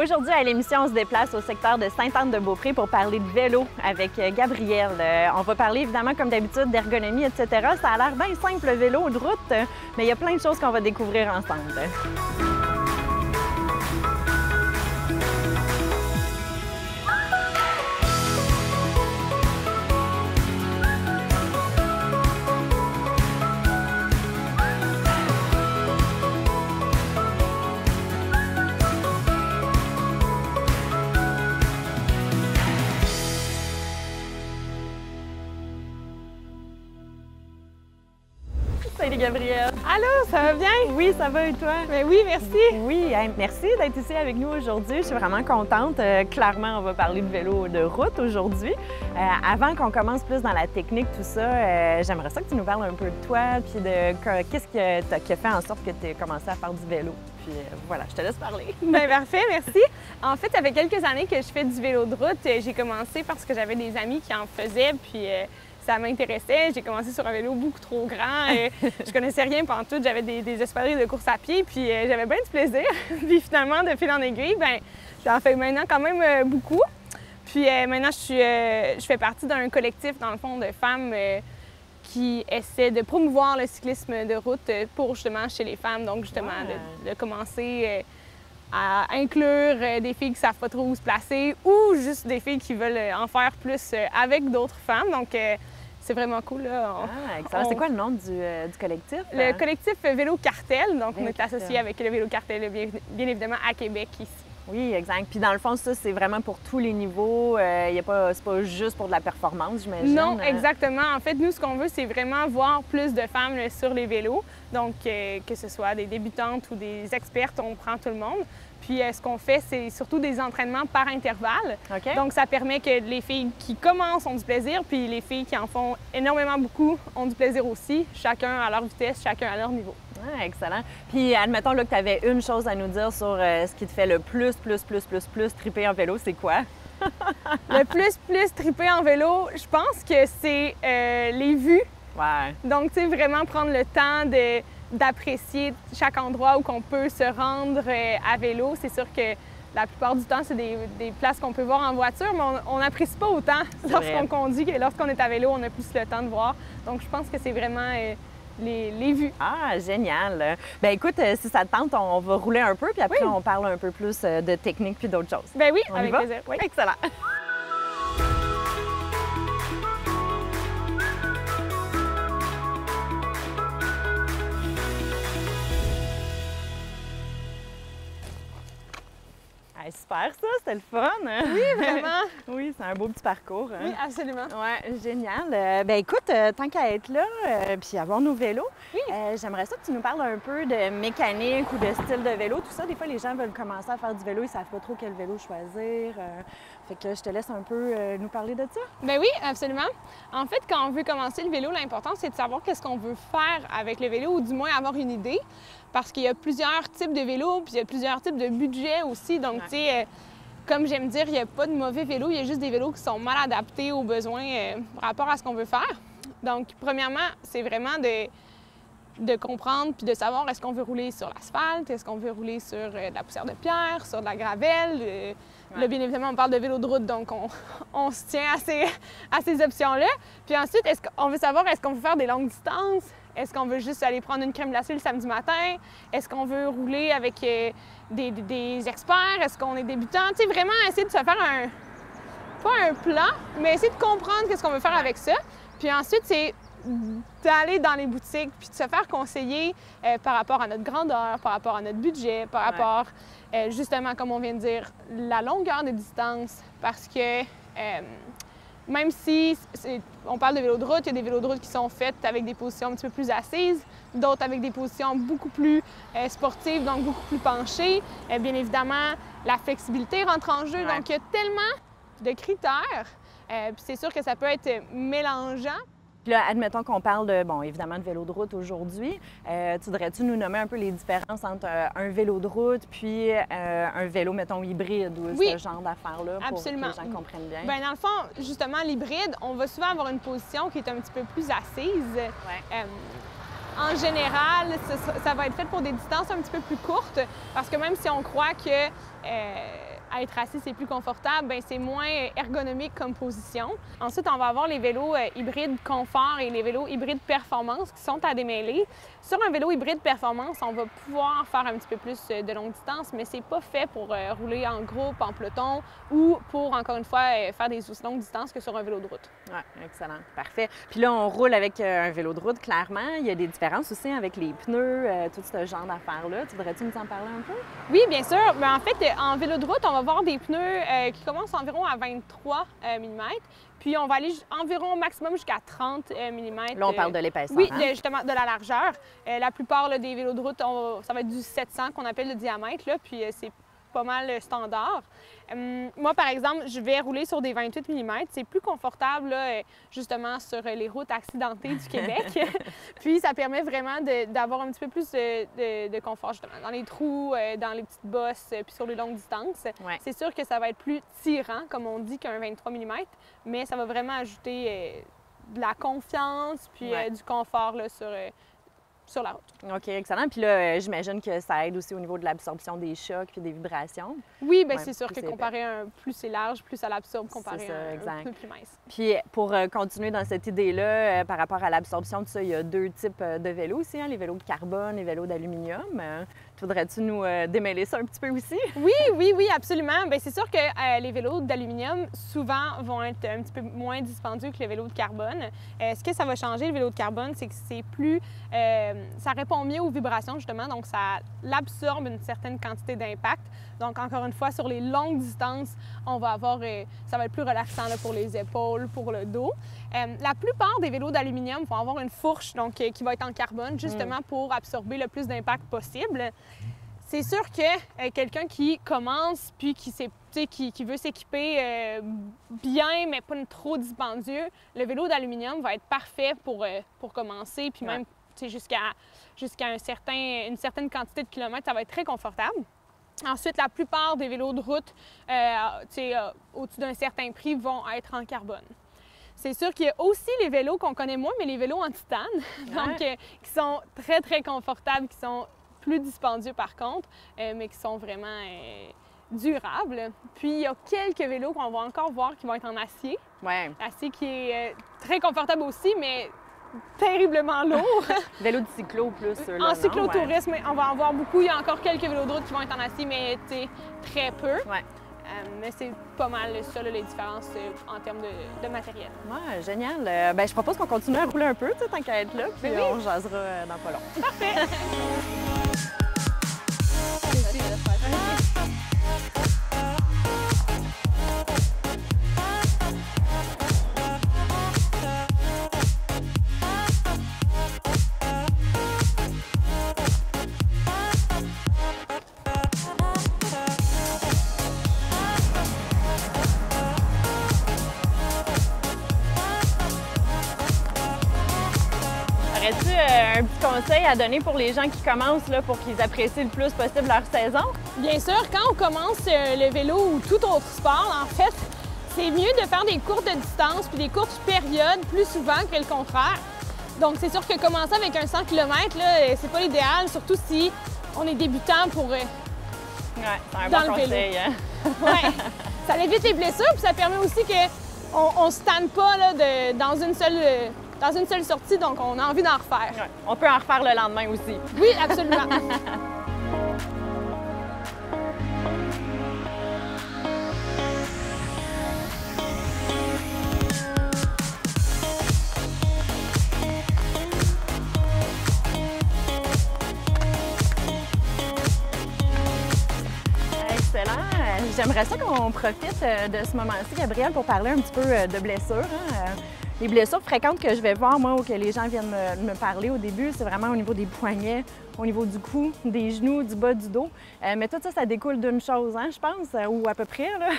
Aujourd'hui, à l'émission, on se déplace au secteur de Sainte-Anne-de-Beaupré pour parler de vélo avec Gabrielle. On va parler évidemment, comme d'habitude, d'ergonomie, etc. Ça a l'air bien simple, le vélo de route, mais il y a plein de choses qu'on va découvrir ensemble. Salut Gabrielle! Allô, ça va bien? Oui, ça va et toi? Ben oui, merci! Oui, merci d'être ici avec nous aujourd'hui. Je suis vraiment contente. Clairement, on va parler de vélo de route aujourd'hui. Avant qu'on commence plus dans la technique, tout ça, j'aimerais ça que tu nous parles un peu de toi, puis de qu'est-ce qui a fait en sorte que tu aies commencé à faire du vélo. Puis voilà, je te laisse parler. Bien, parfait, merci. En fait, ça fait quelques années que je fais du vélo de route. J'ai commencé parce que j'avais des amis qui en faisaient, puis ça m'intéressait. J'ai commencé sur un vélo beaucoup trop grand. Je connaissais rien pantoute. J'avais des espadrilles de course à pied, puis j'avais bien du plaisir. Puis finalement, de fil en aiguille, bien, j'en fais maintenant quand même beaucoup. Puis maintenant, je fais partie d'un collectif, dans le fond, de femmes qui essaient de promouvoir le cyclisme de route pour justement chez les femmes. Donc justement, de commencer à inclure des filles qui ne savent pas trop où se placer ou juste des filles qui veulent en faire plus avec d'autres femmes. Donc c'est vraiment cool. Là. Excellent. C'est quoi le nom du collectif? Le collectif Vélo Cartel. Donc on est associé avec le Vélo Cartel, bien évidemment, à Québec ici. Oui, exact. Puis dans le fond, ça, c'est vraiment pour tous les niveaux. C'est pas juste pour de la performance, j'imagine. Non, exactement. En fait, nous, ce qu'on veut, c'est vraiment voir plus de femmes sur les vélos. Donc, que ce soit des débutantes ou des expertes, on prend tout le monde. Puis, ce qu'on fait, c'est surtout des entraînements par intervalle. Okay. Donc, ça permet que les filles qui commencent ont du plaisir, puis les filles qui en font énormément beaucoup ont du plaisir aussi, chacun à leur vitesse, chacun à leur niveau. Ah, excellent. Puis, admettons là, que tu avais une chose à nous dire sur ce qui te fait le plus triper en vélo, c'est quoi? Le plus triper en vélo, je pense que c'est les vues. Ouais. Donc, tu sais, vraiment prendre le temps d'apprécier chaque endroit où on peut se rendre à vélo. C'est sûr que la plupart du temps, c'est des places qu'on peut voir en voiture, mais on n'apprécie pas autant lorsqu'on conduit que lorsqu'on est à vélo, on a plus le temps de voir. Donc, je pense que c'est vraiment les vues. Ah, génial! Bien, écoute, si ça te tente, on va rouler un peu, puis après, on parle un peu plus de technique puis d'autres choses. Bien oui, on avec plaisir. Oui. Excellent! Super, ça, c'était le fun! Oui, vraiment! Oui, c'est un beau petit parcours. Oui, absolument. Oui, génial. Bien, écoute, tant qu'à être là, puis avoir nos vélos, j'aimerais ça que tu nous parles un peu de mécanique ou de style de vélo, tout ça. Des fois, les gens veulent commencer à faire du vélo, ils ne savent pas trop quel vélo choisir. Fait que là, je te laisse un peu nous parler de ça. Bien oui, absolument. En fait, quand on veut commencer le vélo, l'important, c'est de savoir qu'est-ce qu'on veut faire avec le vélo, ou du moins avoir une idée. Parce qu'il y a plusieurs types de vélos, puis il y a plusieurs types de budgets aussi. Donc, tu sais, comme j'aime dire, il n'y a pas de mauvais vélos, il y a juste des vélos qui sont mal adaptés aux besoins par rapport à ce qu'on veut faire. Donc, premièrement, c'est vraiment de comprendre puis de savoir est-ce qu'on veut rouler sur l'asphalte, est-ce qu'on veut rouler sur de la poussière de pierre, sur de la gravelle. Là, bien évidemment, on parle de vélo de route, donc on se tient à ces options-là. Puis ensuite, on veut savoir est-ce qu'on veut faire des longues distances? Est-ce qu'on veut juste aller prendre une crème glacée le samedi matin? Est-ce qu'on veut rouler avec des experts? Est-ce qu'on est débutant? Tu sais, vraiment essayer de se faire pas un plan, mais essayer de comprendre qu'est-ce qu'on veut faire avec ça. Puis ensuite, c'est d'aller dans les boutiques puis de se faire conseiller par rapport à notre grandeur, par rapport à notre budget, par rapport, justement, comme on vient de dire, la longueur de distance. Parce que même si on parle de vélos de route, il y a des vélos de route qui sont faits avec des positions un petit peu plus assises, d'autres avec des positions beaucoup plus sportives, donc beaucoup plus penchées. Bien évidemment, la flexibilité rentre en jeu. Donc, il y a tellement de critères. Puis c'est sûr que ça peut être mélangeant. Puis là, admettons qu'on parle de, bon, évidemment, de vélo de route aujourd'hui. Tu voudrais-tu nous nommer un peu les différences entre un vélo de route puis un vélo, mettons, hybride ou ce genre d'affaires-là pour que les gens comprennent bien? Bien, dans le fond, justement, l'hybride, on va souvent avoir une position qui est un petit peu plus assise. En général, ça va être fait pour des distances un petit peu plus courtes parce que même si on croit que être assis, c'est plus confortable, bien, c'est moins ergonomique comme position. Ensuite, on va avoir les vélos hybrides confort et les vélos hybrides performance qui sont à démêler. Sur un vélo hybride performance, on va pouvoir faire un petit peu plus de longue distance, mais c'est pas fait pour rouler en groupe, en peloton ou pour, encore une fois, faire des aussi longues distances que sur un vélo de route. Oui, excellent. Parfait. Puis là, on roule avec un vélo de route, clairement. Il y a des différences aussi avec les pneus, tout ce genre d'affaires-là. Tu voudrais-tu nous en parler un peu? Oui, bien sûr. En fait, en vélo de route, on va avoir des pneus qui commencent environ à 23 mm. Puis on va aller environ au maximum jusqu'à 30 mm. Là, on parle de l'épaisseur. Oui, hein? justement, de la largeur. La plupart là, des vélos de route, ça va être du 700 qu'on appelle le diamètre, là, puis c'est pas mal standard. Moi, par exemple, je vais rouler sur des 28 mm. C'est plus confortable, là, justement, sur les routes accidentées du Québec. Puis, ça permet vraiment d'avoir un petit peu plus de confort, justement, dans les trous, dans les petites bosses, puis sur les longues distances. Ouais. C'est sûr que ça va être plus tirant, comme on dit, qu'un 23 mm, mais ça va vraiment ajouter de la confiance, puis du confort là, sur la route. OK, excellent. Puis là, j'imagine que ça aide aussi au niveau de l'absorption des chocs puis des vibrations. Oui, bien Ouais, c'est sûr plus que c'est comparé à un plus c'est large, plus ça l'absorbe comparé C'est ça, à exact. un pneu plus mince. Puis pour continuer dans cette idée-là, par rapport à l'absorption de ça, il y a deux types de vélos aussi, hein, les vélos de carbone, les vélos d'aluminium. Voudrais-tu nous démêler ça un petit peu aussi? Oui, absolument. Bien, c'est sûr que les vélos d'aluminium, souvent, vont être un petit peu moins dispendieux que les vélos de carbone. Ce que ça va changer, le vélo de carbone, c'est que c'est plus... ça répond mieux aux vibrations, justement, donc ça absorbe une certaine quantité d'impact. Donc, encore une fois, sur les longues distances, on va avoir... ça va être plus relaxant là, pour les épaules, pour le dos. La plupart des vélos d'aluminium vont avoir une fourche donc, qui va être en carbone, justement pour absorber le plus d'impact possible. C'est sûr que quelqu'un qui commence puis qui veut s'équiper bien, mais pas trop dispendieux, le vélo d'aluminium va être parfait pour commencer, puis même jusqu'à une certaine quantité de kilomètres, ça va être très confortable. Ensuite, la plupart des vélos de route au-dessus d'un certain prix vont être en carbone. C'est sûr qu'il y a aussi les vélos qu'on connaît moins, mais les vélos en titane, donc qui sont très, très confortables, qui sont plus dispendieux par contre, mais qui sont vraiment durables. Puis il y a quelques vélos qu'on va encore voir qui vont être en acier. Ouais. Acier qui est très confortable aussi, mais terriblement lourd. Vélo de cyclo plus, là, en cyclotourisme, on va en voir beaucoup. Il y a encore quelques vélos de route qui vont être en acier, mais très peu. Ouais. Mais c'est pas mal ça, là, les différences en termes de matériel. Ouais, génial. Ben, je propose qu'on continue à rouler un peu, tant qu'à être là, puis on jasera dans pas long. Parfait! Aurais-tu un petit conseil à donner pour les gens qui commencent là, pour qu'ils apprécient le plus possible leur saison? Bien sûr, quand on commence le vélo ou tout autre sport, en fait, c'est mieux de faire des courtes distances puis des courtes périodes plus souvent que le contraire. Donc, c'est sûr que commencer avec un 100 km, c'est pas l'idéal, surtout si on est débutant pour Ouais, c'est un bon conseil. Hein? Ouais. Ça évite les blessures, puis ça permet aussi qu'on ne se tanne pas là, dans une seule sortie, donc on a envie d'en refaire. Ouais. On peut en refaire le lendemain aussi. Oui, absolument. Excellent. J'aimerais ça qu'on profite de ce moment-ci, Gabrielle, pour parler un petit peu de blessures. Hein? Les blessures fréquentes que je vais voir, moi, ou que les gens viennent me parler au début, c'est vraiment au niveau des poignets, au niveau du cou, des genoux, du bas du dos. Mais tout ça, ça découle d'une chose, hein, je pense, ou à peu près, là.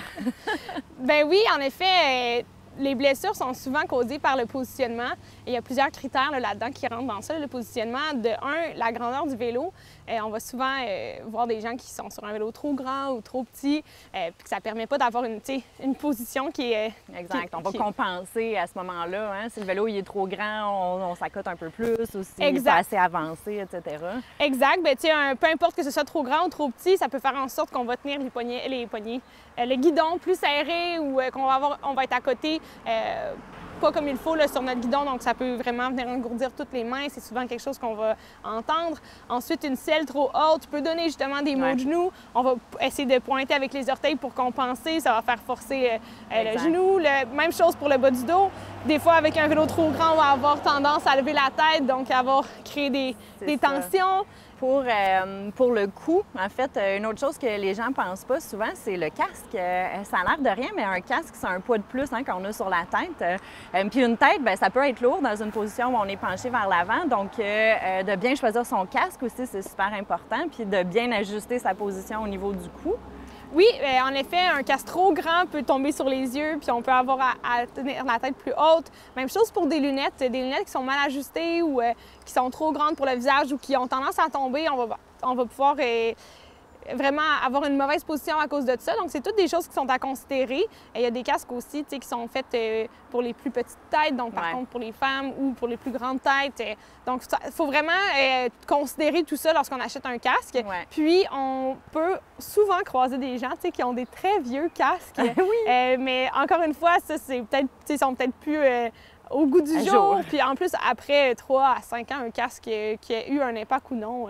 Ben oui, en effet, les blessures sont souvent causées par le positionnement. Et il y a plusieurs critères là-dedans qui rentrent dans ça. Le positionnement, de un, la grandeur du vélo. On va souvent voir des gens qui sont sur un vélo trop grand ou trop petit, puis que ça ne permet pas d'avoir une position qui est... Exact. On va compenser à ce moment-là. Hein? Si le vélo il est trop grand, on s'accote un peu plus, ou s'il n'est pas assez avancé, etc. Exact. Bien, peu importe que ce soit trop grand ou trop petit, ça peut faire en sorte qu'on va tenir les poignets, le guidon plus serré ou on va être à côté, pas comme il faut là, sur notre guidon, donc ça peut vraiment venir engourdir toutes les mains. C'est souvent quelque chose qu'on va entendre. Ensuite, une selle trop haute peut donner justement des maux de genoux. On va essayer de pointer avec les orteils pour compenser. Ça va faire forcer le genou. Même chose pour le bas du dos. Des fois, avec un vélo trop grand, on va avoir tendance à lever la tête, donc à créer des tensions. Pour le cou, en fait, une autre chose que les gens ne pensent pas souvent, c'est le casque. Ça a l'air de rien, mais un casque, c'est un poids de plus hein, qu'on a sur la tête. Puis une tête, bien, ça peut être lourd dans une position où on est penché vers l'avant. Donc, de bien choisir son casque aussi, c'est super important. Puis de bien ajuster sa position au niveau du cou. Oui, en effet, un casque trop grand peut tomber sur les yeux, puis on peut avoir à tenir la tête plus haute. Même chose pour des lunettes qui sont mal ajustées ou qui sont trop grandes pour le visage ou qui ont tendance à tomber. On va pouvoir vraiment avoir une mauvaise position à cause de ça. Donc, c'est toutes des choses qui sont à considérer. Il y a des casques aussi qui sont faits pour les plus petites têtes, donc par contre pour les femmes ou pour les plus grandes têtes. Donc, il faut vraiment considérer tout ça lorsqu'on achète un casque. Ouais. Puis, on peut souvent croiser des gens qui ont des très vieux casques. Oui. Mais encore une fois, ça, c'est peut-être, ils sont peut-être plus au goût du jour. Puis en plus, après 3 à 5 ans, un casque qui a eu un impact ou non,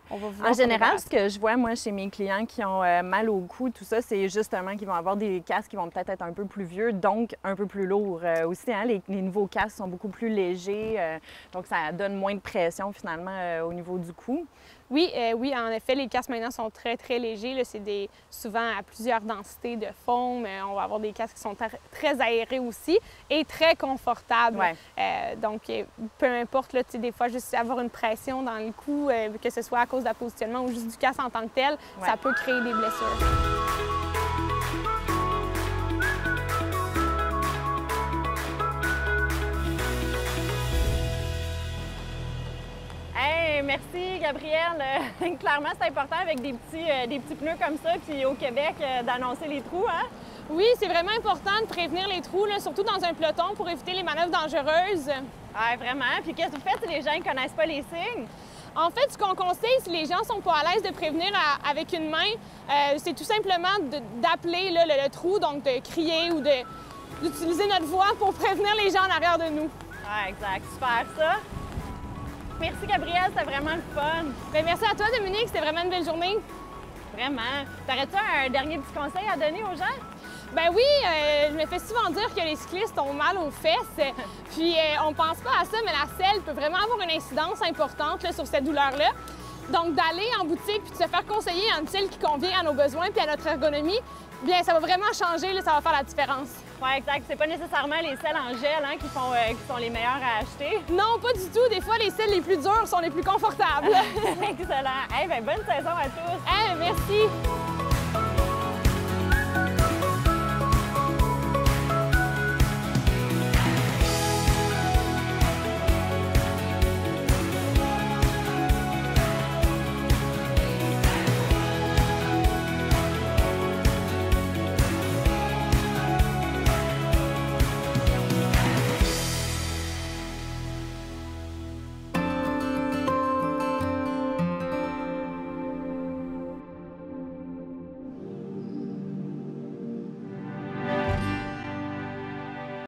on va voir. En général, ce que je vois, moi, chez mes clients qui ont mal au cou, tout ça, c'est justement qu'ils vont avoir des casques qui vont peut-être être un peu plus vieux, donc un peu plus lourds aussi. Hein? Les nouveaux casques sont beaucoup plus légers, donc ça donne moins de pression finalement au niveau du cou. Oui, en effet, les casques maintenant sont très, très légers. C'est souvent à plusieurs densités de foam. On va avoir des casques qui sont très aérés aussi et très confortables. Ouais. Donc, peu importe, là, des fois, juste avoir une pression dans le cou, que ce soit à cause de la positionnement ou juste du casque en tant que tel, ça peut créer des blessures. Merci, Gabrielle. Clairement, c'est important avec des petits pneus comme ça, puis au Québec, d'annoncer les trous, hein? Oui, c'est vraiment important de prévenir les trous, là, surtout dans un peloton pour éviter les manœuvres dangereuses. Oui, vraiment. Puis qu'est-ce que vous faites si les gens ne connaissent pas les signes? En fait, ce qu'on conseille, si les gens sont pas à l'aise de prévenir avec une main, c'est tout simplement d'appeler le trou, donc de crier ou d'utiliser notre voix pour prévenir les gens en arrière de nous. Oui, exact. Super, ça. Merci, Gabrielle, c'était vraiment le fun. Bien, merci à toi, Dominique, c'était vraiment une belle journée. Vraiment. T'aurais-tu un dernier petit conseil à donner aux gens? Ben oui, je me fais souvent dire que les cyclistes ont mal aux fesses. Puis on pense pas à ça, mais la selle peut vraiment avoir une incidence importante là, sur cette douleur-là. Donc d'aller en boutique puis de se faire conseiller une selle qui convient à nos besoins puis à notre ergonomie, bien ça va vraiment changer, là, ça va faire la différence. Oui, exact. C'est pas nécessairement les selles en gel hein, qui sont les meilleures à acheter. Non, pas du tout. Des fois, les selles les plus dures sont les plus confortables. Excellent. Hey, ben, bonne saison à tous. Hey, merci.